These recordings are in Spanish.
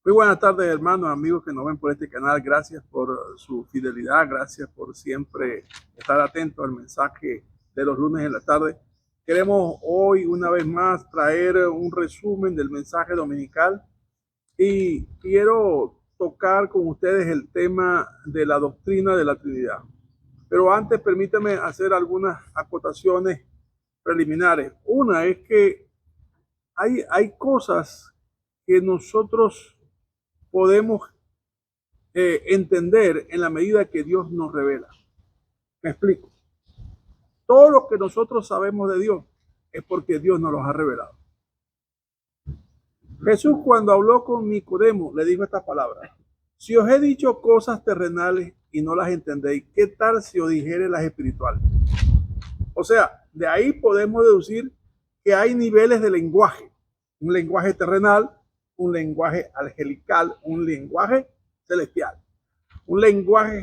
Muy buenas tardes, hermanos, amigos que nos ven por este canal. Gracias por su fidelidad, gracias por siempre estar atentos al mensaje de los lunes en la tarde. Queremos hoy una vez más traer un resumen del mensaje dominical y quiero tocar con ustedes el tema de la doctrina de la Trinidad. Pero antes permítame hacer algunas acotaciones preliminares. Una es que hay cosas que nosotros podemos entender en la medida que Dios nos revela. Me explico. Todo lo que nosotros sabemos de Dios es porque Dios nos los ha revelado. Jesús, cuando habló con Nicodemo, le dijo estas palabras: si os he dicho cosas terrenales y no las entendéis, ¿qué tal si os dijere las espirituales? O sea, de ahí podemos deducir que hay niveles de lenguaje. Un lenguaje terrenal, un lenguaje angelical, un lenguaje celestial. Un lenguaje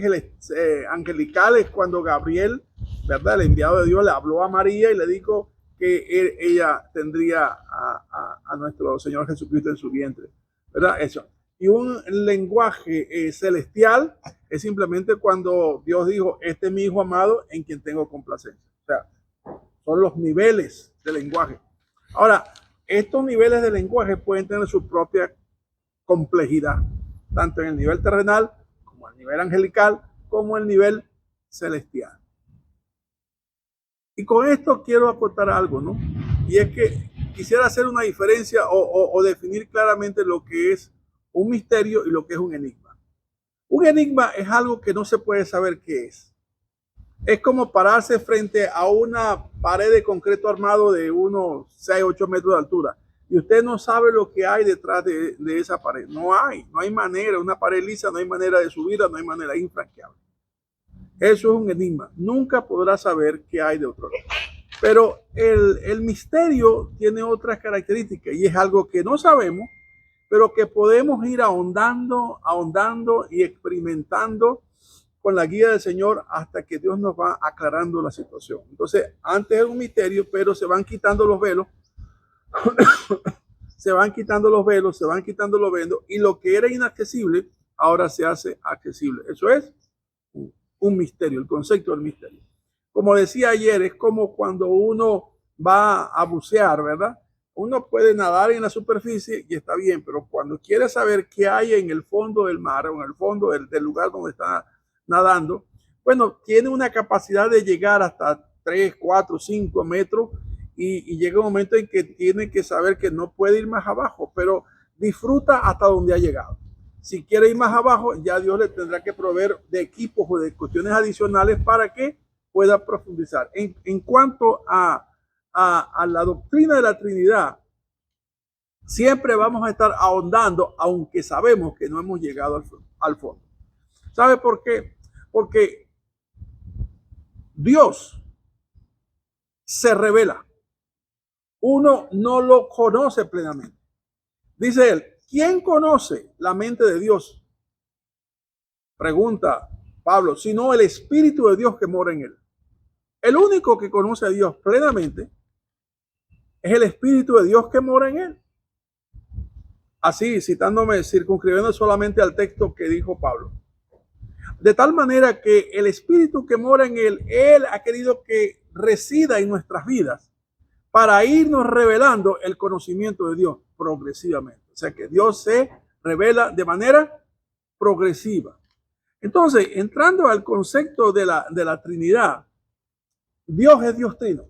angelical es cuando Gabriel, ¿verdad?, el enviado de Dios, le habló a María y le dijo que ella tendría a nuestro Señor Jesucristo en su vientre, ¿verdad? Eso. Y un lenguaje celestial es simplemente cuando Dios dijo: este es mi Hijo amado en quien tengo complacencia. O sea, son los niveles de lenguaje. Ahora, estos niveles de lenguaje pueden tener su propia complejidad, tanto en el nivel terrenal, como el nivel angelical, como el nivel celestial. Y con esto quiero acotar algo, ¿no? Y es que quisiera hacer una diferencia o definir claramente lo que es un misterio y lo que es un enigma. Un enigma es algo que no se puede saber qué es. Es como pararse frente a una pared de concreto armado de unos 6, 8 metros de altura y usted no sabe lo que hay detrás de esa pared. No hay manera. Una pared lisa, no hay manera de subirla, no hay manera, infranqueable. Eso es un enigma. Nunca podrá saber qué hay de otro lado. Pero el misterio tiene otras características y es algo que no sabemos, pero que podemos ir ahondando y experimentando con la guía del Señor hasta que Dios nos va aclarando la situación. Entonces, antes era un misterio, pero se van quitando los velos, se van quitando los velos y lo que era inaccesible ahora se hace accesible. Eso es un misterio, el concepto del misterio. Como decía ayer, es como cuando uno va a bucear, ¿verdad? Uno puede nadar en la superficie y está bien, pero cuando quiere saber qué hay en el fondo del mar o en el fondo del lugar donde está nadando, bueno, tiene una capacidad de llegar hasta 3, 4, 5 metros y llega un momento en que tiene que saber que no puede ir más abajo, pero disfruta hasta donde ha llegado. Si quiere ir más abajo, ya Dios le tendrá que proveer de equipos o de cuestiones adicionales para que pueda profundizar. En cuanto a la doctrina de la Trinidad, siempre vamos a estar ahondando, aunque sabemos que no hemos llegado al fondo. ¿Sabe por qué? Porque Dios se revela. Uno no lo conoce plenamente. Dice él: ¿quién conoce la mente de Dios? Pregunta Pablo, sino el Espíritu de Dios que mora en él. El único que conoce a Dios plenamente es el Espíritu de Dios que mora en él. Así, citándome, circunscribiendo solamente al texto que dijo Pablo. De tal manera que el Espíritu que mora en él ha querido que resida en nuestras vidas para irnos revelando el conocimiento de Dios progresivamente. O sea que Dios se revela de manera progresiva. Entonces, entrando al concepto de la Trinidad, Dios es Dios trino.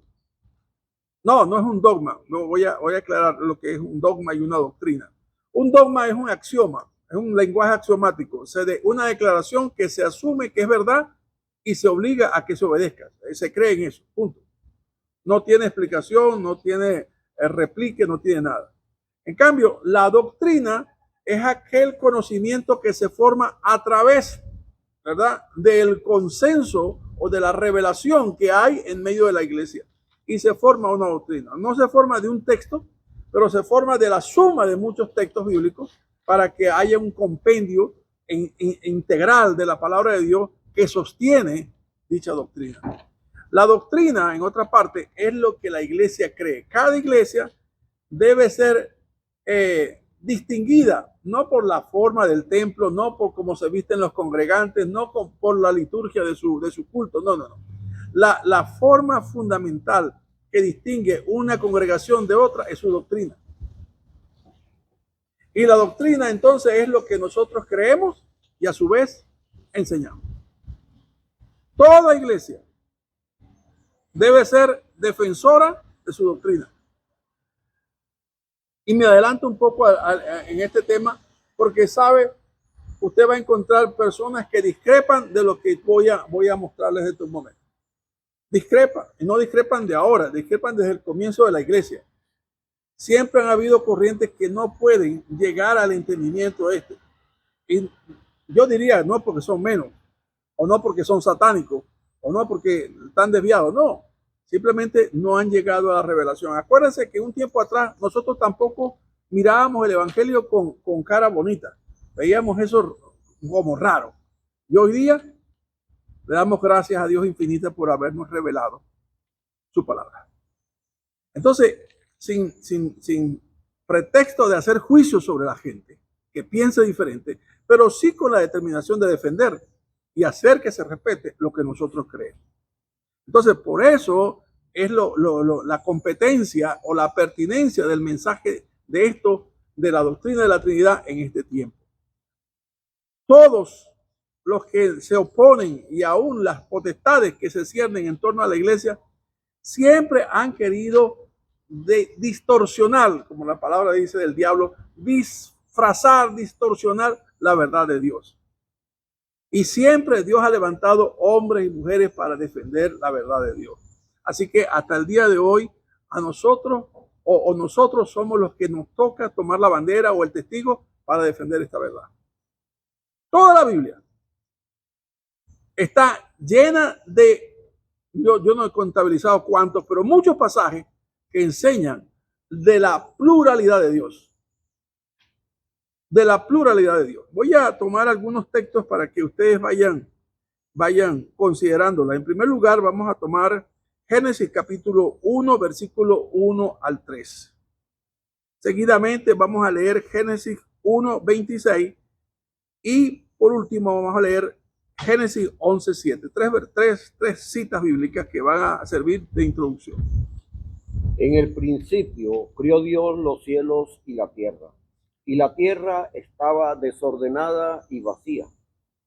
No es un dogma. No voy a aclarar lo que es un dogma y una doctrina. Un dogma es un axioma, es un lenguaje axiomático, o sea, de una declaración que se asume que es verdad y se obliga a que se obedezca. Se cree en eso, punto. No tiene explicación, no tiene replique, no tiene nada. En cambio, la doctrina es aquel conocimiento que se forma a través, ¿verdad?, del consenso o de la revelación que hay en medio de la iglesia. Y se forma una doctrina. No se forma de un texto, pero se forma de la suma de muchos textos bíblicos para que haya un compendio integral de la palabra de Dios que sostiene dicha doctrina. La doctrina, en otra parte, es lo que la iglesia cree. Cada iglesia debe ser distinguida no por la forma del templo, no por cómo se visten los congregantes, no por la liturgia de su culto, no, no, no. La forma fundamental que distingue una congregación de otra es su doctrina. Y la doctrina entonces es lo que nosotros creemos y a su vez enseñamos. Toda iglesia debe ser defensora de su doctrina. Y me adelanto un poco en este tema porque sabe, usted va a encontrar personas que discrepan de lo que voy a mostrarles en estos momentos. Discrepan, y no discrepan de ahora, discrepan desde el comienzo de la iglesia. Siempre han habido corrientes que no pueden llegar al entendimiento de esto. Y yo diría, no porque son menos, o no porque son satánicos, o no porque están desviados, no. Simplemente no han llegado a la revelación. Acuérdense que un tiempo atrás nosotros tampoco mirábamos el evangelio con cara bonita. Veíamos eso como raro. Y hoy día le damos gracias a Dios infinita por habernos revelado su palabra. Entonces, sin pretexto de hacer juicio sobre la gente que piense diferente, pero sí con la determinación de defender y hacer que se respete lo que nosotros creemos. Entonces, por eso es la competencia o la pertinencia del mensaje de esto, de la doctrina de la Trinidad en este tiempo. Todos los que se oponen y aún las potestades que se ciernen en torno a la iglesia, siempre han querido distorsionar, como la palabra dice del diablo, disfrazar, distorsionar la verdad de Dios. Y siempre Dios ha levantado hombres y mujeres para defender la verdad de Dios. Así que hasta el día de hoy, a nosotros o nosotros somos los que nos toca tomar la bandera o el testigo para defender esta verdad. Toda la Biblia está llena de, yo no he contabilizado cuántos, pero muchos pasajes que enseñan de la pluralidad de Dios. De la pluralidad de Dios. Voy a tomar algunos textos para que ustedes vayan considerándola. En primer lugar, vamos a tomar Génesis capítulo 1, versículo 1 al 3. Seguidamente vamos a leer Génesis 1, 26 y por último vamos a leer Génesis 11, 7. Tres citas bíblicas que van a servir de introducción. En el principio crió Dios los cielos y la tierra estaba desordenada y vacía,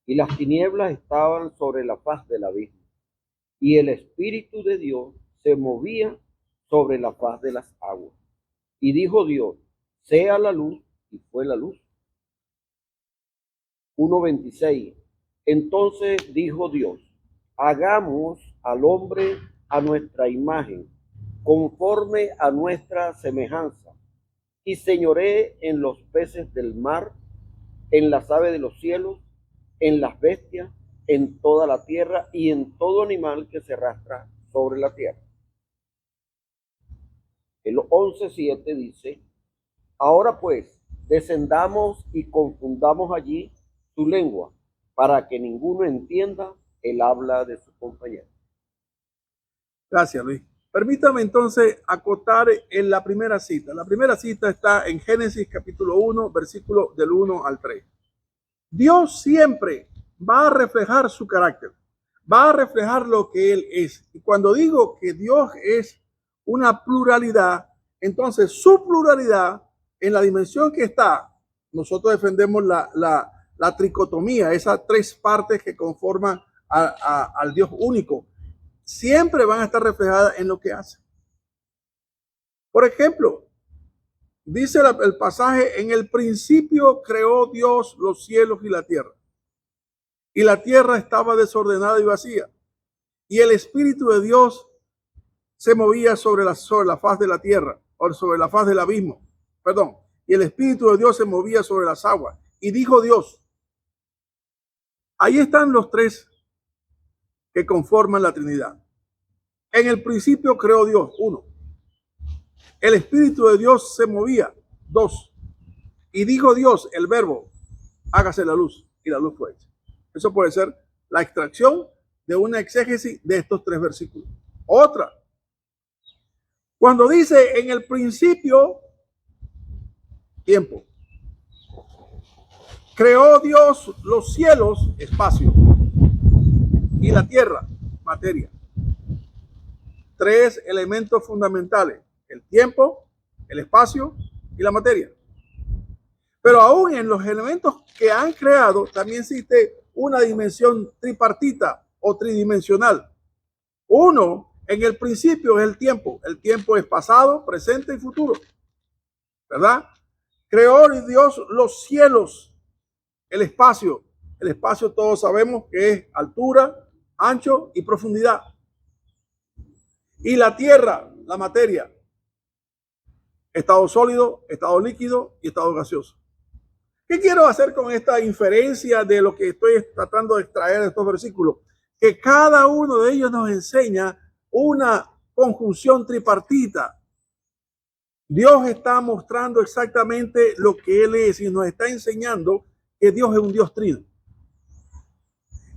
y las tinieblas estaban sobre la faz del abismo, y el Espíritu de Dios se movía sobre la faz de las aguas. Y dijo Dios, sea la luz, y fue la luz. 1:26. Entonces dijo Dios, hagamos al hombre a nuestra imagen, conforme a nuestra semejanza, y señoree en los peces del mar, en las aves de los cielos, en las bestias, en toda la tierra y en todo animal que se arrastra sobre la tierra. El 11:7 dice, ahora pues, descendamos y confundamos allí su lengua, para que ninguno entienda el habla de su compañero. Gracias, Luis. Permítame entonces acotar en la primera cita. La primera cita está en Génesis capítulo 1, versículo del 1 al 3. Dios siempre va a reflejar su carácter, va a reflejar lo que Él es. Y cuando digo que Dios es una pluralidad, entonces su pluralidad en la dimensión que está, nosotros defendemos la tricotomía, esas tres partes que conforman al Dios único, siempre van a estar reflejadas en lo que hace. Por ejemplo, dice el pasaje, en el principio creó Dios los cielos y la tierra estaba desordenada y vacía, y el Espíritu de Dios se movía sobre la faz de la tierra, o sobre la faz del abismo, perdón, y el Espíritu de Dios se movía sobre las aguas, y dijo Dios. Ahí están los tres que conforman la Trinidad. En el principio creó Dios, 1. El Espíritu de Dios se movía, 2. Y dijo Dios, el verbo, hágase la luz, y la luz fue hecha. Eso puede ser la extracción de una exégesis de estos tres versículos. Otra, cuando dice en el principio, tiempo, Creó Dios los cielos, espacio, y la tierra, materia. Tres elementos fundamentales: el tiempo, el espacio y la materia. Pero aún en los elementos que han creado también existe una dimensión tripartita o tridimensional. Uno, en el principio, es el tiempo. El tiempo es pasado, presente y futuro, ¿verdad? Creó Dios los cielos, el espacio. El espacio todos sabemos que es altura, ancho y profundidad. Y la tierra, la materia, estado sólido, estado líquido y estado gaseoso. ¿Qué quiero hacer con esta inferencia de lo que estoy tratando de extraer de estos versículos? Que cada uno de ellos nos enseña una conjunción tripartita. Dios está mostrando exactamente lo que Él es y nos está enseñando que Dios es un Dios trino.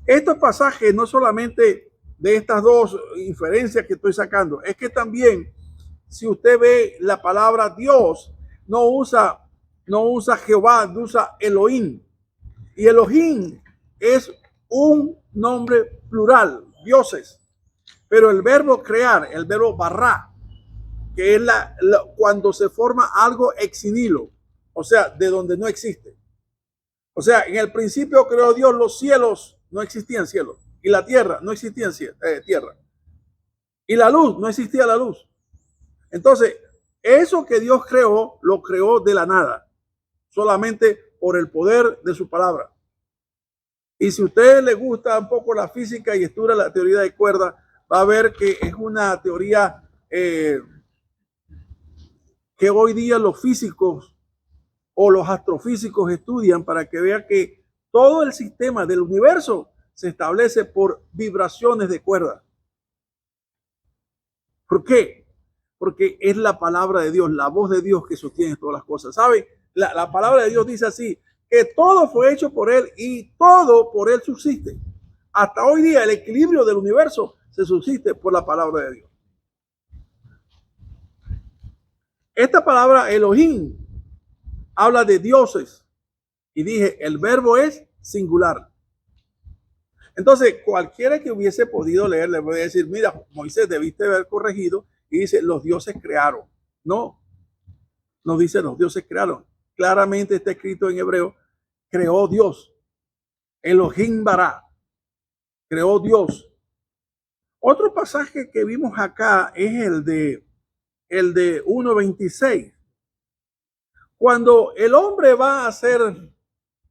Estos pasajes, no solamente de estas dos inferencias que estoy sacando, es que también, si usted ve la palabra Dios, no usa Jehová, usa Elohim. Y Elohim es un nombre plural, dioses. Pero el verbo crear, el verbo barra, que es cuando se forma algo ex nihilo, o sea, de donde no existe. O sea, en el principio creó Dios los cielos, no existían cielos. Y la tierra, no existía tierra. Y la luz, no existía la luz. Entonces, eso que Dios creó, lo creó de la nada, solamente por el poder de su palabra. Y si a usted le gusta un poco la física y estudia la teoría de cuerdas, va a ver que es una teoría que hoy día los físicos o los astrofísicos estudian para que vean que todo el sistema del universo se establece por vibraciones de cuerdas. ¿Por qué? Porque es la palabra de Dios, la voz de Dios que sostiene todas las cosas. ¿Sabe? La palabra de Dios dice así, que todo fue hecho por Él y todo por Él subsiste. Hasta hoy día el equilibrio del universo se subsiste por la palabra de Dios. Esta palabra Elohim habla de dioses. Y dije, el verbo es singular. Entonces, cualquiera que hubiese podido leer, le voy a decir, mira, Moisés, debiste haber corregido, y dice, los dioses crearon. No, no dice los dioses crearon. Claramente está escrito en hebreo, creó Dios. Elohim bara, creó Dios. Otro pasaje que vimos acá es el de 1:26. Cuando el hombre va a ser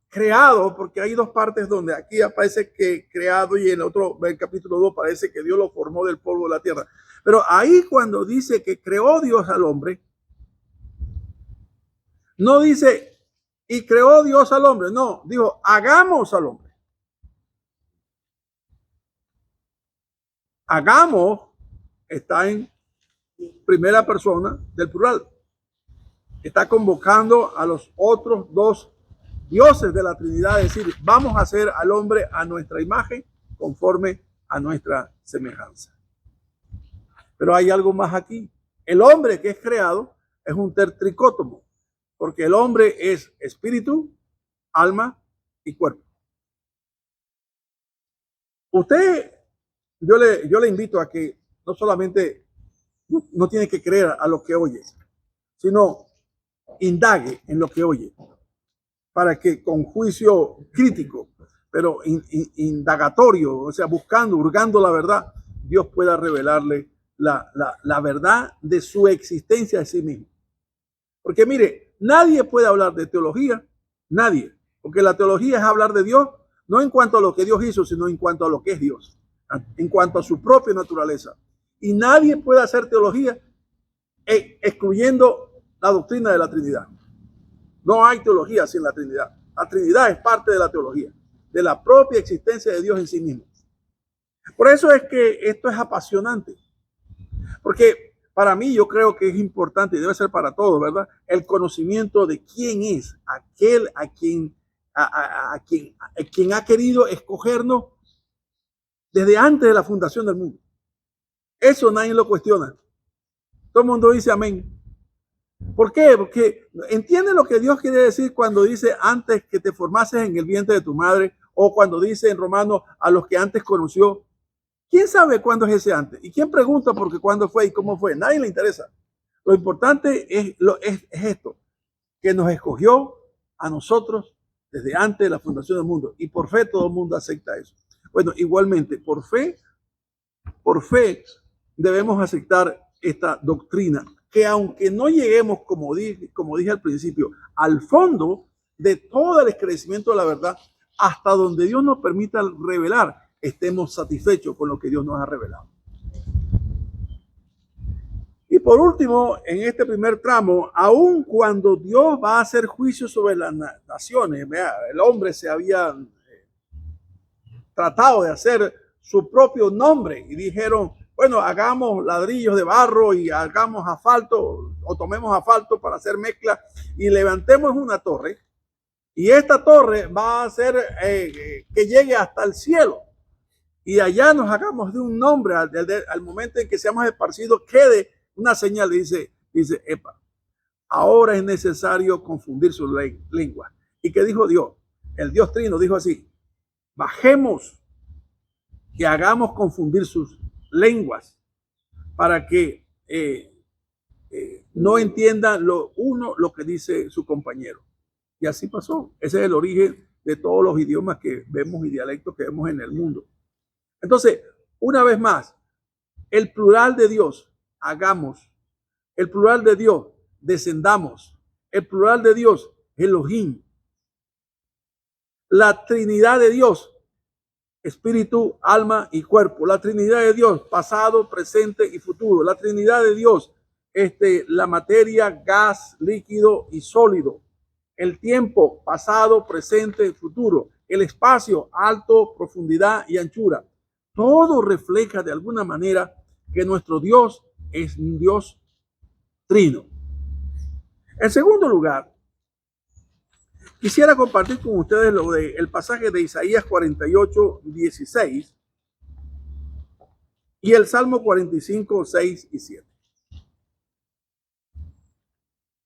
creado, porque hay dos partes donde aquí aparece que creado y en el otro, el capítulo 2, parece que Dios lo formó del polvo de la tierra. Pero ahí cuando dice que creó Dios al hombre, no dice y creó Dios al hombre, no, dijo hagamos al hombre. Hagamos está en primera persona del plural. Está convocando a los otros dos dioses de la Trinidad, es decir, vamos a hacer al hombre a nuestra imagen conforme a nuestra semejanza. Pero hay algo más aquí. El hombre que es creado es un tricótomo, porque el hombre es espíritu, alma y cuerpo. Usted, yo le invito a que no solamente no tiene que creer a lo que oye, sino indague en lo que oye, para que con juicio crítico, pero indagatorio, o sea, buscando, hurgando la verdad, Dios pueda revelarle la verdad de su existencia de sí mismo. Porque mire, nadie puede hablar de teología, nadie, porque la teología es hablar de Dios, no en cuanto a lo que Dios hizo, sino en cuanto a lo que es Dios, en cuanto a su propia naturaleza. Y nadie puede hacer teología excluyendo la doctrina de la Trinidad. No hay teología sin la Trinidad. La Trinidad es parte de la teología, de la propia existencia de Dios en sí mismo. Por eso es que esto es apasionante. Porque para mí yo creo que es importante y debe ser para todos, ¿verdad? El conocimiento de quién es aquel a quien ha querido escogernos desde antes de la fundación del mundo. Eso nadie lo cuestiona. Todo el mundo dice amén. ¿Por qué? Porque entiende lo que Dios quiere decir cuando dice antes que te formases en el vientre de tu madre, o cuando dice en Romanos a los que antes conoció. ¿Quién sabe cuándo es ese antes? ¿Y quién pregunta por qué cuándo fue y cómo fue? Nadie le interesa. Lo importante es esto, que nos escogió a nosotros desde antes de la fundación del mundo. Y por fe todo el mundo acepta eso. Bueno, igualmente, por fe debemos aceptar esta doctrina, que aunque no lleguemos, como dije al principio, al fondo de todo el esclarecimiento de la verdad, hasta donde Dios nos permita revelar, estemos satisfechos con lo que Dios nos ha revelado. Y por último, en este primer tramo, aun cuando Dios va a hacer juicio sobre las naciones, el hombre se había tratado de hacer su propio nombre y dijeron, bueno, hagamos ladrillos de barro y hagamos asfalto o tomemos asfalto para hacer mezcla y levantemos una torre. Y esta torre va a hacer que llegue hasta el cielo. Y allá nos hagamos de un nombre al momento en que seamos esparcidos, quede una señal. Dice, epa, ahora es necesario confundir sus lenguas. ¿Y qué dijo Dios? El Dios Trino dijo así, bajemos y hagamos confundir sus lenguas para que no entiendan lo que dice su compañero. Y así pasó. Ese es el origen de todos los idiomas que vemos y dialectos que vemos en el mundo. Entonces, una vez más, el plural de Dios, hagamos. El plural de Dios, descendamos. El plural de Dios, Elohim. La Trinidad de Dios, espíritu, alma y cuerpo. La Trinidad de Dios, pasado, presente y futuro. La Trinidad de Dios, la materia, gas, líquido y sólido. El tiempo, pasado, presente y futuro. El espacio, alto, profundidad y anchura. Todo refleja de alguna manera que nuestro Dios es un Dios trino. En segundo lugar, quisiera compartir con ustedes el pasaje de Isaías 48, 16 y el Salmo 45, 6 y 7.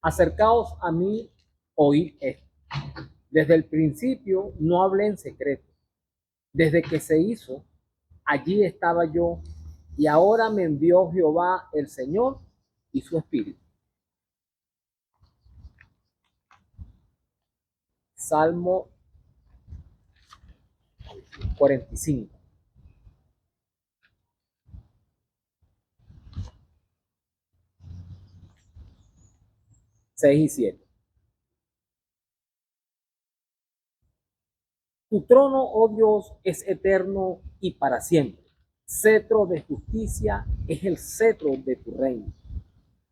Acercaos a mí, oíd esto. Desde el principio no hablé en secreto. Desde que se hizo, allí estaba yo, y ahora me envió Jehová el Señor y su Espíritu. Salmo 45. Seis y 7. Tu trono, oh Dios, es eterno y para siempre. Cetro de justicia es el cetro de tu reino.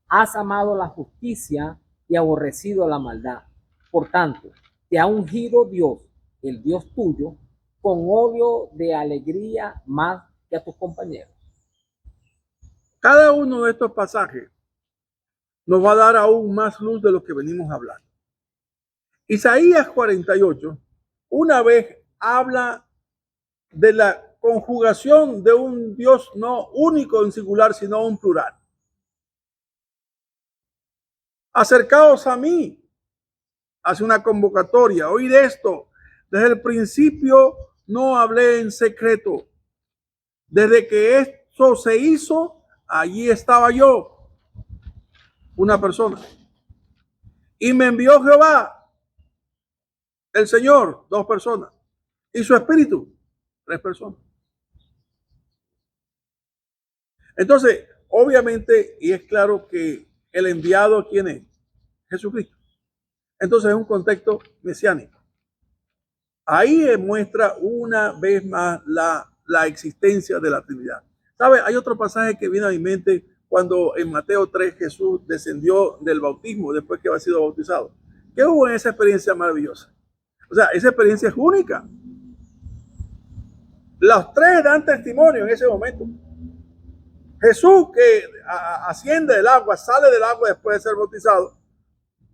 Has amado la justicia y aborrecido la maldad. Por tanto, te ha ungido Dios, el Dios tuyo, con óleo de alegría más que a tus compañeros. Cada uno de estos pasajes nos va a dar aún más luz de lo que venimos hablando. Isaías 48, una vez habla de la conjugación de un Dios no único en singular, sino un plural. Acercaos a mí, hace una convocatoria, oíd esto. Desde el principio no hablé en secreto. Desde que esto se hizo, allí estaba yo, una persona. Y me envió Jehová, el Señor, 2 personas. Y su Espíritu, 3 personas. Entonces, obviamente, y es claro que el enviado, ¿quién es? Jesucristo. Entonces es un contexto mesiánico. Ahí muestra una vez más la existencia de la Trinidad. ¿Sabe? Hay otro pasaje que viene a mi mente cuando en Mateo 3 Jesús descendió del bautismo después que había sido bautizado. ¿Qué hubo en esa experiencia maravillosa? O sea, esa experiencia es única. Los 3 dan testimonio en ese momento. Jesús que asciende del agua, sale del agua después de ser bautizado.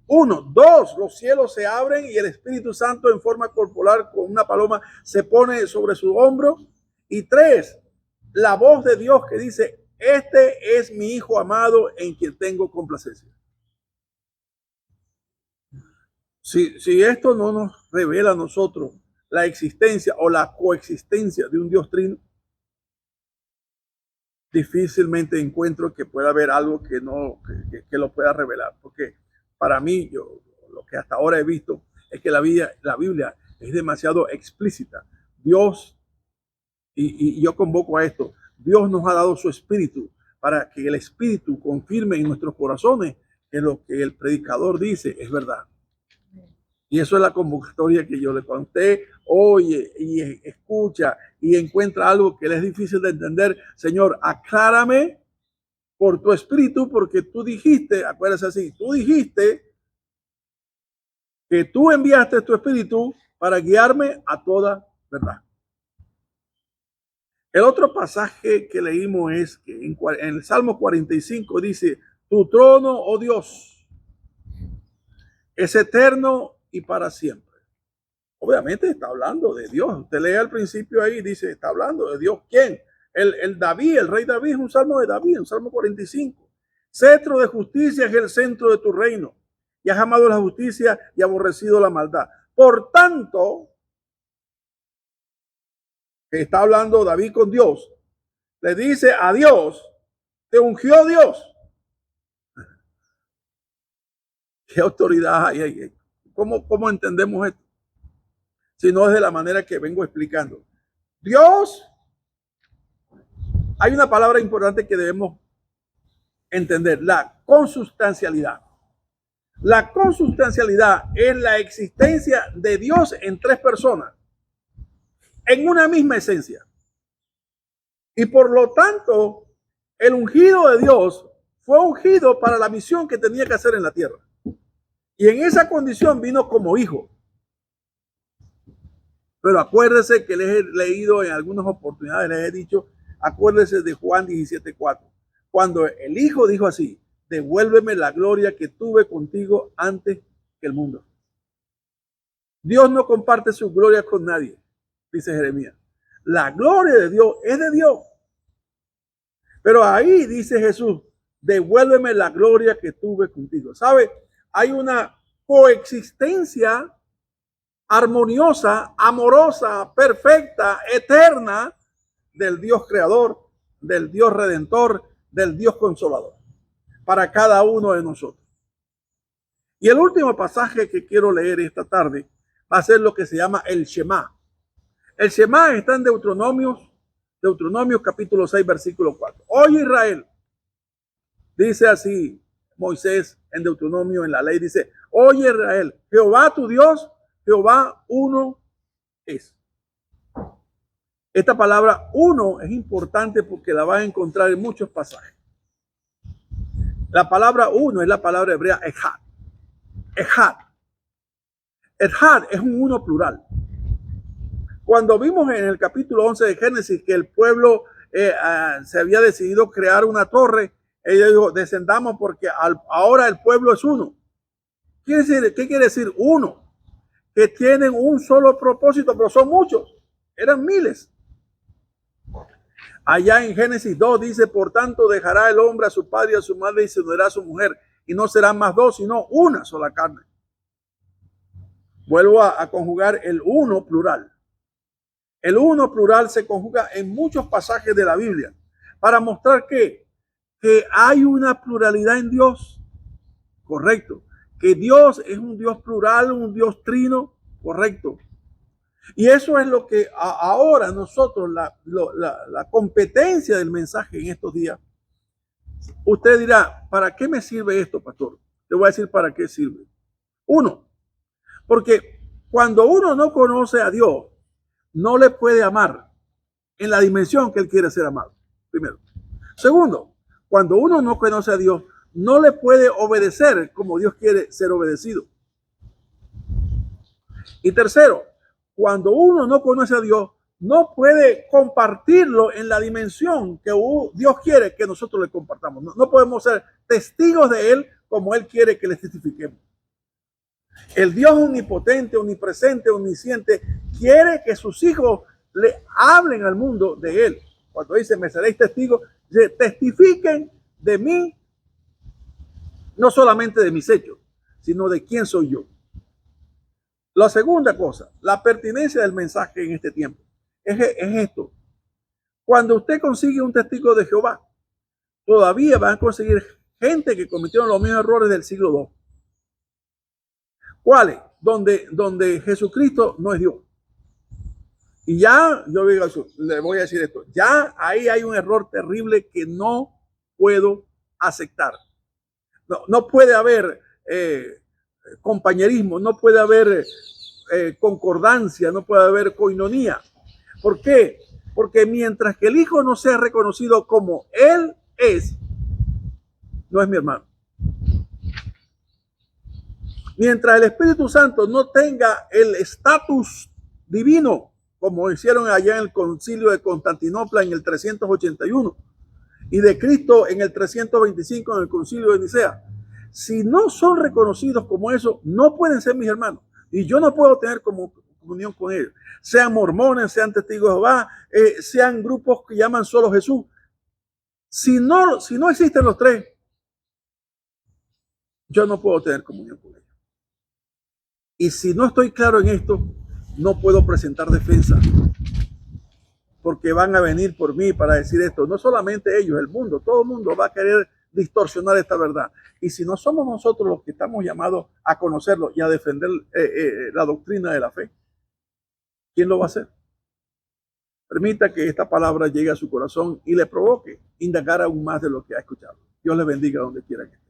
1, 2, los cielos se abren y el Espíritu Santo en forma corporal con una paloma se pone sobre su hombro. Y 3, la voz de Dios que dice, este es mi Hijo amado en quien tengo complacencia. Si esto no nos revela a nosotros la existencia o la coexistencia de un Dios trino, difícilmente encuentro que pueda haber algo que no que lo pueda revelar, porque para mí, yo lo que hasta ahora he visto es que la Biblia es demasiado explícita. Dios, y yo convoco a esto, Dios nos ha dado su espíritu para que el espíritu confirme en nuestros corazones que lo que el predicador dice es verdad. Y eso es la convocatoria que yo le conté. Oye y escucha y encuentra algo que le es difícil de entender. Señor, aclárame por tu espíritu, porque tú dijiste, acuérdate así, tú dijiste que tú enviaste tu espíritu para guiarme a toda verdad. El otro pasaje que leímos es que en el Salmo 45 dice, tu trono, oh Dios, es eterno y para siempre. Obviamente está hablando de Dios. Usted lee al principio ahí, dice, está hablando de Dios. ¿Quién? El David, el rey David, es un salmo de David, un Salmo 45. Cetro de justicia es el centro de tu reino, y has amado la justicia y aborrecido la maldad. Por tanto, que está hablando David con Dios, le dice a Dios, te ungió Dios. ¿Qué autoridad hay ahí? ¿Cómo entendemos esto? Si no es de la manera que vengo explicando. Dios, hay una palabra importante que debemos entender, la consustancialidad. La consustancialidad es la existencia de Dios en tres personas, en una misma esencia. Y por lo tanto, el ungido de Dios fue ungido para la misión que tenía que hacer en la tierra. Y en esa condición vino como hijo. Pero acuérdese que les he leído en algunas oportunidades, les he dicho, acuérdese de Juan 17:4, cuando el hijo dijo así, devuélveme la gloria que tuve contigo antes que el mundo. Dios no comparte su gloria con nadie, dice Jeremías. La gloria de Dios es de Dios. Pero ahí dice Jesús, devuélveme la gloria que tuve contigo. ¿Sabe? Hay una coexistencia armoniosa, amorosa, perfecta, eterna del Dios creador, del Dios redentor, del Dios consolador, para cada uno de nosotros. Y el último pasaje que quiero leer esta tarde va a ser lo que se llama el Shema. El Shema está en Deuteronomio capítulo 6, versículo 4. Oye Israel, dice así Moisés en Deuteronomio, en la ley, dice, oye Israel, Jehová tu Dios, Jehová uno es. Esta palabra uno es importante porque la vas a encontrar en muchos pasajes. La palabra uno es la palabra hebrea ejad. Ejad. Ejad es un uno plural. Cuando vimos en el capítulo 11 de Génesis que el pueblo se había decidido crear una torre, ella dijo, descendamos porque ahora el pueblo es uno. ¿Qué quiere decir uno? Que tienen un solo propósito, pero son muchos, eran miles. Allá en Génesis 2 dice, por tanto dejará el hombre a su padre y a su madre y se unirá a su mujer, y no serán más dos, sino una sola carne. Vuelvo a conjugar el uno plural. El uno plural se conjuga en muchos pasajes de la Biblia para mostrar que hay una pluralidad en Dios, correcto. Que Dios es un Dios plural, un Dios trino, correcto. Y eso es lo que ahora nosotros, la competencia del mensaje en estos días. Usted dirá, ¿para qué me sirve esto, pastor? Te voy a decir para qué sirve. Uno, porque cuando uno no conoce a Dios, no le puede amar en la dimensión que él quiere ser amado. Primero. Segundo, cuando uno no conoce a Dios, no le puede obedecer como Dios quiere ser obedecido. Y tercero, cuando uno no conoce a Dios, no puede compartirlo en la dimensión que Dios quiere que nosotros le compartamos. No podemos ser testigos de Él como Él quiere que le testifiquemos. El Dios omnipotente, omnipresente, omnisciente, quiere que sus hijos le hablen al mundo de Él. Cuando dice, me seréis testigos, testifiquen de mí, no solamente de mis hechos, sino de quién soy yo. La segunda cosa, la pertinencia del mensaje en este tiempo, es esto. Cuando usted consigue un testigo de Jehová, todavía van a conseguir gente que cometieron los mismos errores del siglo II. ¿Cuáles? Donde Jesucristo no es Dios. Y ya, yo le voy a decir esto, ya ahí hay un error terrible que no puedo aceptar. No puede haber compañerismo, no puede haber concordancia, no puede haber coinonía. ¿Por qué? Porque mientras que el Hijo no sea reconocido como Él es, no es mi hermano. Mientras el Espíritu Santo no tenga el estatus divino, como hicieron allá en el concilio de Constantinopla en el 381 y de Cristo en el 325 en el concilio de Nicea, si no son reconocidos como eso, no pueden ser mis hermanos. Y yo no puedo tener comunión con ellos. Sean mormones, sean testigos de Jehová, sean grupos que llaman solo Jesús. Si no existen los tres, yo no puedo tener comunión con ellos. Y si no estoy claro en esto, no puedo presentar defensa. Porque van a venir por mí para decir esto. No solamente ellos, el mundo, todo el mundo va a querer distorsionar esta verdad. Y si no somos nosotros los que estamos llamados a conocerlo y a defender la doctrina de la fe, ¿quién lo va a hacer? Permita que esta palabra llegue a su corazón y le provoque indagar aún más de lo que ha escuchado. Dios le bendiga donde quiera que esté.